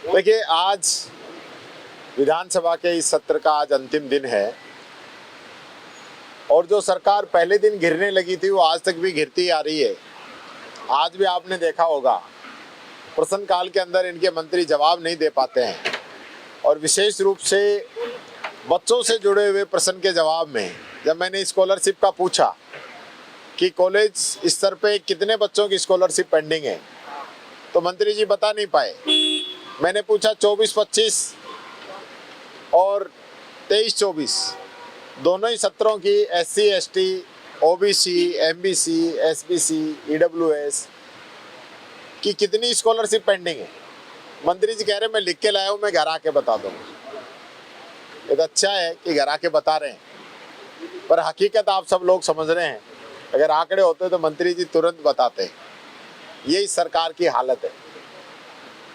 देखिए, आज विधानसभा के इस सत्र का आज अंतिम दिन है और जो सरकार पहले दिन गिरने लगी थी वो आज तक भी गिरती आ रही है। आज भी आपने देखा होगा, प्रश्नकाल के अंदर इनके मंत्री जवाब नहीं दे पाते हैं और विशेष रूप से बच्चों से जुड़े हुए प्रश्न के जवाब में जब मैंने स्कॉलरशिप का पूछा कि कॉलेज स्तर पे कितने बच्चों की स्कॉलरशिप पेंडिंग है, तो मंत्री जी बता नहीं पाए। मैंने पूछा 24-25 और 23-24 दोनों ही सत्रों की SC ST OBC MBC SBC EWS की कितनी स्कॉलरशिप पेंडिंग है। मंत्री जी कह रहे मैं लिख के लाया हूँ, मैं घर आके बता दूंगा। ये तो अच्छा है कि घर आके बता रहे हैं, पर हकीकत आप सब लोग समझ रहे हैं। अगर आंकड़े होते तो मंत्री जी तुरंत बताते। यही सरकार की हालत है।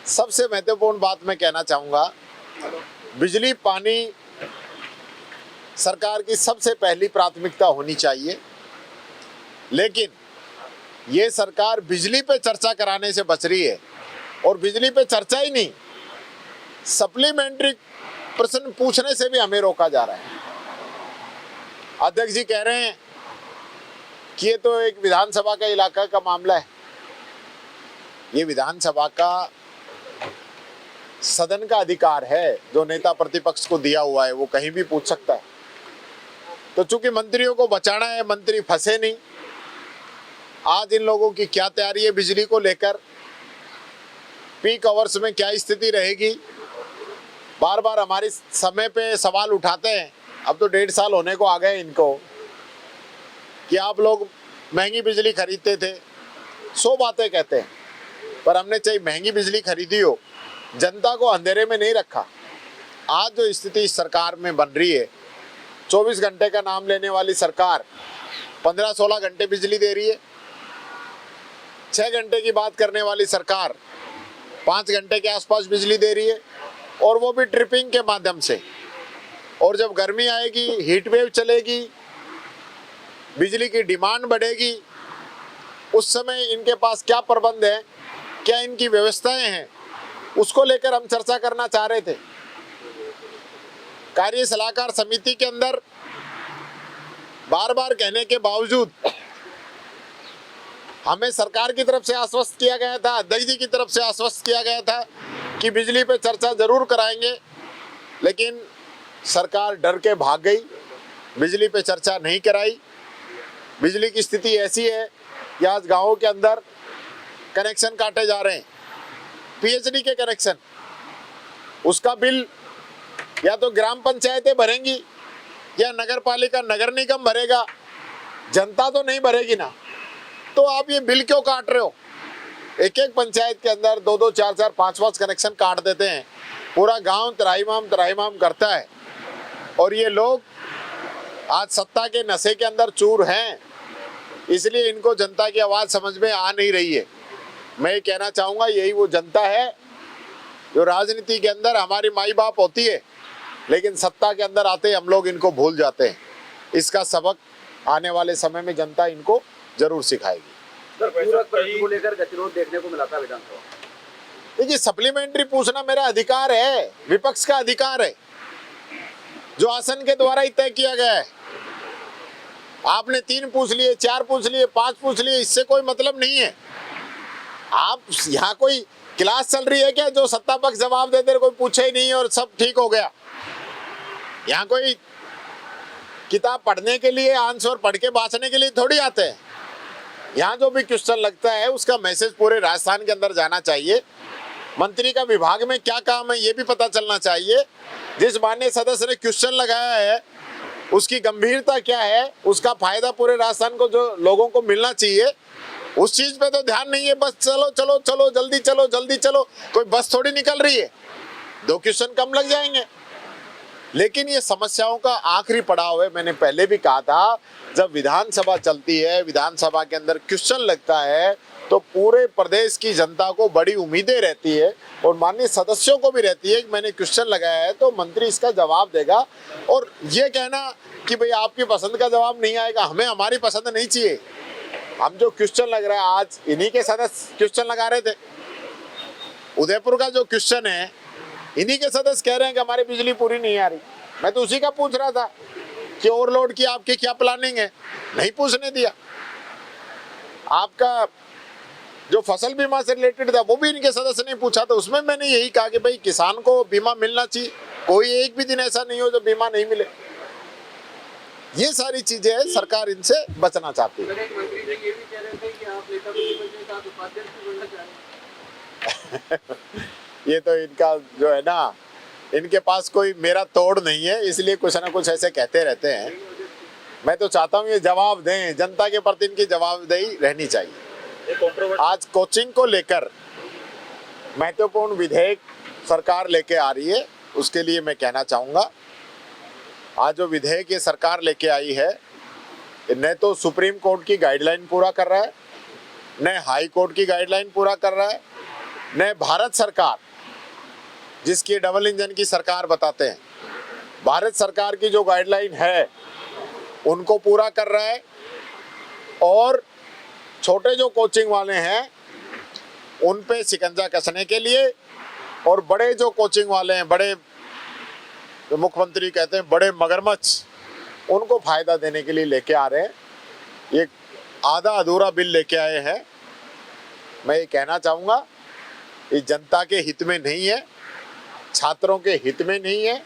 सबसे महत्वपूर्ण बात मैं कहना चाहूँगा, बिजली पानी सरकार की सबसे पहली प्राथमिकता होनी चाहिए, लेकिन ये सरकार बिजली पे चर्चा कराने से बच रही है और बिजली पे चर्चा ही नहीं, सप्लीमेंट्री प्रश्न पूछने से भी हमें रोका जा रहा है। अध्यक्ष जी कह रहे हैं कि ये तो एक विधानसभा का इलाका का मामला है। ये विधानसभा का सदन का अधिकार है जो नेता प्रतिपक्ष को दिया हुआ है, वो कहीं भी पूछ सकता है। तो चूंकि मंत्रियों को बचाना है, मंत्री फंसे नहीं। आज इन लोगों की क्या तैयारी है बिजली को लेकर, पीक आवर्स में क्या स्थिति रहेगी। बार बार हमारे समय पे सवाल उठाते हैं। अब तो 1.5 साल होने को आ गए इनको कि आप लोग महंगी बिजली खरीदते थे। 100 बातें कहते हैं, पर हमने चाहे महंगी बिजली खरीदी हो, जनता को अंधेरे में नहीं रखा। आज जो स्थिति इस सरकार में बन रही है, 24 घंटे का नाम लेने वाली सरकार 15-16 घंटे बिजली दे रही है। 6 घंटे की बात करने वाली सरकार 5 घंटे के आसपास बिजली दे रही है, और वो भी ट्रिपिंग के माध्यम से। और जब गर्मी आएगी, हीट वेव चलेगी, बिजली की डिमांड बढ़ेगी, उस समय इनके पास क्या प्रबंध है, क्या इनकी व्यवस्थाएं हैं, उसको लेकर हम चर्चा करना चाह रहे थे। कार्य सलाहकार समिति के अंदर बार बार कहने के बावजूद हमें सरकार की तरफ से आश्वस्त किया गया था, अध्यक्ष जी की तरफ से आश्वस्त किया गया था कि बिजली पे चर्चा जरूर कराएंगे, लेकिन सरकार डर के भाग गई, बिजली पे चर्चा नहीं कराई। बिजली की स्थिति ऐसी है कि आज गाँवों के अंदर कनेक्शन काटे जा रहे हैं, PhD के कनेक्शन। उसका बिल या तो ग्राम पंचायतें भरेंगी या नगर पालिका नगर निगम भरेगा, जनता तो नहीं भरेगी ना। तो आप ये बिल क्यों काट रहे हो? एक एक पंचायत के अंदर 2-2 4-4 5-5 कनेक्शन काट देते हैं, पूरा गांव त्राहिमाम करता है। और ये लोग आज सत्ता के नशे के अंदर चूर हैं, इसलिए इनको जनता की आवाज़ समझ में आ नहीं रही है। मैं ये कहना चाहूँगा, यही वो जनता है जो राजनीति के अंदर हमारी माई बाप होती है, लेकिन सत्ता के अंदर आते हम लोग इनको भूल जाते हैं। इसका सबक आने वाले समय में जनता इनको जरूर सिखाएगी। को लेकर गतिरोध देखने को मिला था विधानसभा। देखिए, सप्लीमेंट्री पूछना मेरा अधिकार है, विपक्ष का अधिकार है, जो आसन के द्वारा ही तय किया गया है। आपने 3 पूछ लिए, 4 पूछ लिए, 5 पूछ लिए, इससे कोई मतलब नहीं है। आप यहाँ कोई क्लास चल रही है क्या जो सत्ता पक्ष जवाब देते कोई पूछे ही नहीं और सब ठीक हो गया? यहाँ कोई किताब पढ़ने के लिए, आंसर पढ़ के बांचने के लिए थोड़ी आते हैं। यहाँ जो भी क्वेश्चन लगता है उसका मैसेज पूरे राजस्थान के अंदर जाना चाहिए। मंत्री का विभाग में क्या काम है ये भी पता चलना चाहिए। जिस माननीय सदस्य ने क्वेश्चन लगाया है उसकी गंभीरता क्या है, उसका फायदा पूरे राजस्थान को जो लोगों को मिलना चाहिए, उस चीज पे तो ध्यान नहीं है। बस चलो चलो चलो जल्दी चलो जल्दी चलो, कोई बस थोड़ी निकल रही है, 2 क्वेश्चन कम लग जाएंगे। लेकिन ये समस्याओं का आखिरी पड़ाव है। मैंने पहले भी कहा था, जब विधानसभा चलती है, विधानसभा के अंदर क्वेश्चन लगता है, तो पूरे प्रदेश की जनता को बड़ी उम्मीदें रहती है और माननीय सदस्यों को भी रहती है कि मैंने क्वेश्चन लगाया है तो मंत्री इसका जवाब देगा। और ये कहना कि भाई आपकी पसंद का जवाब नहीं आएगा, हमें हमारी पसंद नहीं चाहिए। हम जो क्वेश्चन लग रहा है, आज इन्हीं के सदस्य क्वेश्चन लगा रहे थे, उदयपुर का जो क्वेश्चन है, इन्हीं के सदस्य कह रहे हैं कि हमारी बिजली पूरी नहीं आ रही। मैं तो उसी का पूछ रहा था कि ओवरलोड की आपकी क्या प्लानिंग है, नहीं पूछने दिया। आपका जो फसल बीमा से रिलेटेड था वो भी इनके सदस्य ने पूछा, तो उसमें मैंने यही कहा कि भाई किसान को बीमा मिलना चाहिए, कोई एक भी दिन ऐसा नहीं हो जो बीमा नहीं मिले। ये सारी चीजें है, सरकार इनसे बचना चाहती है। एक मंत्री जी ये भी कह रहे थे कि आप नेता प्रतिपक्ष के साथ उपाध्यक्ष भी बनना चाह रहे हैं। ये तो इनका जो है ना, इनके पास कोई मेरा तोड़ नहीं है, इसलिए कुछ ना कुछ ऐसे कहते रहते हैं। मैं तो चाहता हूँ ये जवाब दें, जनता के प्रति इनकी जवाबदेही रहनी चाहिए। आज कोचिंग को लेकर महत्वपूर्ण विधेयक सरकार लेके आ रही है, उसके लिए मैं कहना चाहूँगा, आज जो विधेयक ये सरकार लेके आई है, न तो सुप्रीम कोर्ट की गाइडलाइन पूरा कर रहा है, न हाई कोर्ट की गाइडलाइन पूरा कर रहा है, न भारत सरकार जिसकी डबल इंजन की सरकार बताते हैं, भारत सरकार की जो गाइडलाइन है उनको पूरा कर रहा है। और छोटे जो कोचिंग वाले हैं उन पे शिकंजा कसने के लिए, और बड़े जो कोचिंग वाले हैं, बड़े जो मुख्यमंत्री कहते हैं बड़े मगरमच्छ, उनको फायदा देने के लिए लेके आ रहे हैं। ये आधा अधूरा बिल लेके आए हैं। मैं ये कहना चाहूँगा, ये जनता के हित में नहीं है, छात्रों के हित में नहीं है,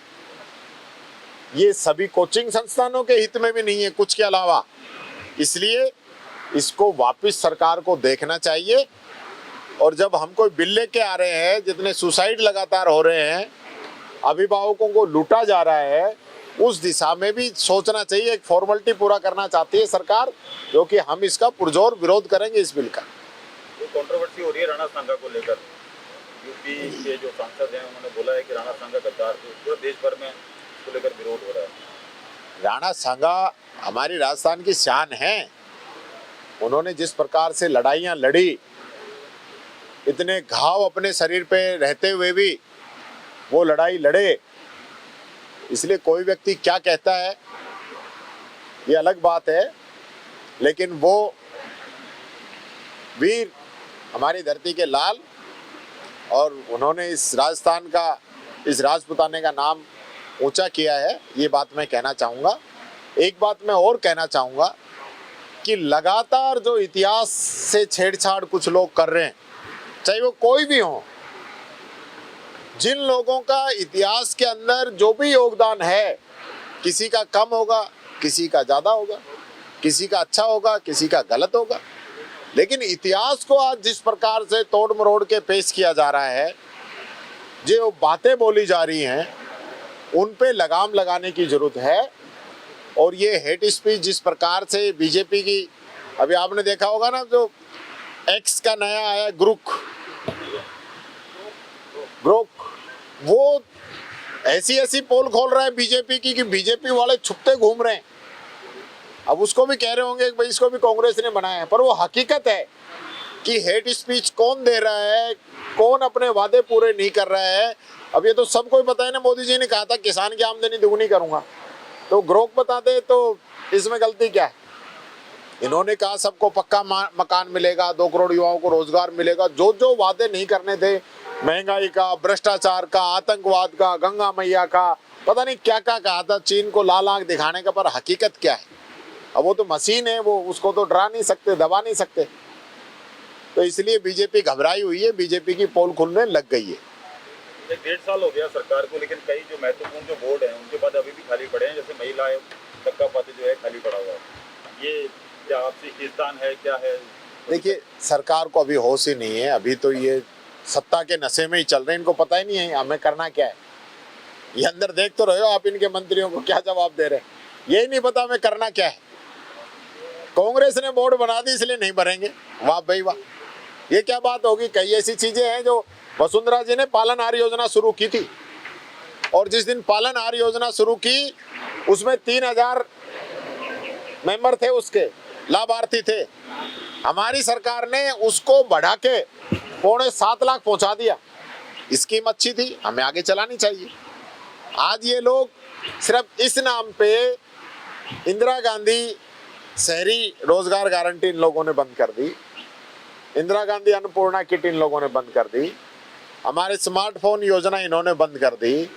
ये सभी कोचिंग संस्थानों के हित में भी नहीं है कुछ के अलावा। इसलिए इसको वापस सरकार को देखना चाहिए। और जब हम कोई बिल लेके आ रहे हैं, जितने सुसाइड लगातार हो रहे हैं, अभिभावकों को लूटा जा रहा है, उस दिशा में भी सोचना चाहिए। एक फॉर्मेलिटी पूरा करना चाहती है सरकार, जो कि हम इसका पुरजोर विरोध करेंगे इस बिल का। जो कंट्रोवर्सी हो रही है राणा सांगा को लेकर, यूपी के जो सांसद हैं उन्होंने बोला है कि राणा सांगा गद्दार थे, पूरे देश भर में इसको लेकर विरोध हो रहा है। राणा सांगा हमारी राजस्थान की शान है। उन्होंने जिस प्रकार से लड़ाइयाँ लड़ी, इतने घाव अपने शरीर पे रहते हुए भी वो लड़ाई लड़े, इसलिए कोई व्यक्ति क्या कहता है ये अलग बात है, लेकिन वो वीर हमारी धरती के लाल, और उन्होंने इस राजस्थान का, इस राजपुताने का नाम ऊंचा किया है। ये बात मैं कहना चाहूँगा। एक बात मैं और कहना चाहूँगा कि लगातार जो इतिहास से छेड़छाड़ कुछ लोग कर रहे हैं, चाहे वो कोई भी हो, जिन लोगों का इतिहास के अंदर जो भी योगदान है, किसी का कम होगा, किसी का ज़्यादा होगा, किसी का अच्छा होगा, किसी का गलत होगा, लेकिन इतिहास को आज जिस प्रकार से तोड़ मरोड़ के पेश किया जा रहा है, जो बातें बोली जा रही हैं, उन पे लगाम लगाने की जरूरत है। और ये हेट स्पीच जिस प्रकार से बीजेपी की, अभी आपने देखा होगा ना, जो एक्स का नया आया ग्रुप, वो ऐसी ऐसी पोल खोल रहा है बीजेपी की कि बीजेपी वाले छुपते घूम रहे हैं। अब उसको भी कह रहे होंगे कि भाई इसको भी कांग्रेस ने बनाया है, पर वो हकीकत है कि हेट स्पीच कौन दे रहा है, कौन अपने वादे पूरे नहीं कर रहा है। अब ये तो सबको ही पता है ना, मोदी जी ने कहा था किसान की आमदनी दुगुनी करूंगा, तो ग्रोक बताते तो इसमें गलती क्या है। इन्होंने कहा सबको पक्का मकान मिलेगा, 2 करोड़ युवाओं को रोजगार मिलेगा, जो जो वादे नहीं करने थे, महंगाई का, भ्रष्टाचार का, आतंकवाद का, गंगा मैया का, पता नहीं क्या क्या कहा था, चीन को लाल आंख दिखाने का, पर हकीकत क्या है। अब वो तो मशीन है, वो उसको तो डरा नहीं सकते, दबा नहीं सकते। तो इसलिए बीजेपी घबराई हुई है, बीजेपी की पोल खुलने लग गई है। 1.5 साल हो गया सरकार को, लेकिन कई जो महत्वपूर्ण जो बोर्ड हैं उनके बाद अभी भी खाली पड़े हैं, जैसे महिला आयोग तक्का पाती जो है खाली पड़ा हुआ है। ये क्या आपसी खींचतान है, क्या है? देखिए, सरकार को अभी होश ही नहीं है, अभी तो ये सत्ता के नशे में ही चल रहे हैं, इनको पता ही नहीं है हमें करना क्या है। ये अंदर देख तो रहे हो आप इनके मंत्रियों को क्या जवाब दे रहे हैं, यही नहीं पता हमें करना क्या है। कांग्रेस ने बोर्ड बना दी इसलिए नहीं भरेंगे, वाह भाई वाह, ये क्या बात होगी। कई ऐसी चीजें हैं जो वसुंधरा जी ने पालन आहार योजना शुरू की थी, और जिस दिन पालन आहार योजना शुरू की उसमें 3000 मेंबर थे, उसके लाभार्थी थे। हमारी सरकार ने उसको बढ़ा के 6.25 लाख पहुंचा दिया। स्कीम अच्छी थी, हमें आगे चलानी चाहिए। आज ये लोग सिर्फ इस नाम पे इंदिरा गांधी शहरी रोजगार गारंटी इन लोगों ने बंद कर दी, इंदिरा गांधी अन्नपूर्णा किट इन लोगों ने बंद कर दी, हमारे स्मार्टफोन योजना इन्होंने बंद कर दी।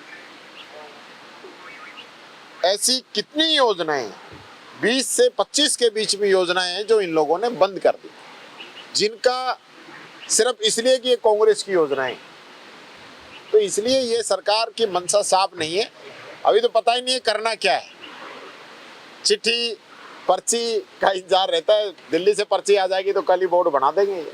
ऐसी कितनी योजनाएं 20 से 25 के बीच में योजनाएं हैं जो इन लोगों ने बंद कर दी, जिनका सिर्फ इसलिए कि ये कांग्रेस की योजनाएं। तो इसलिए ये सरकार की मंशा साफ नहीं है। अभी तो पता ही नहीं है करना क्या है। चिट्ठी पर्ची का इंतजार रहता है, दिल्ली से पर्ची आ जाएगी तो कल ही बोर्ड बना देंगे ये।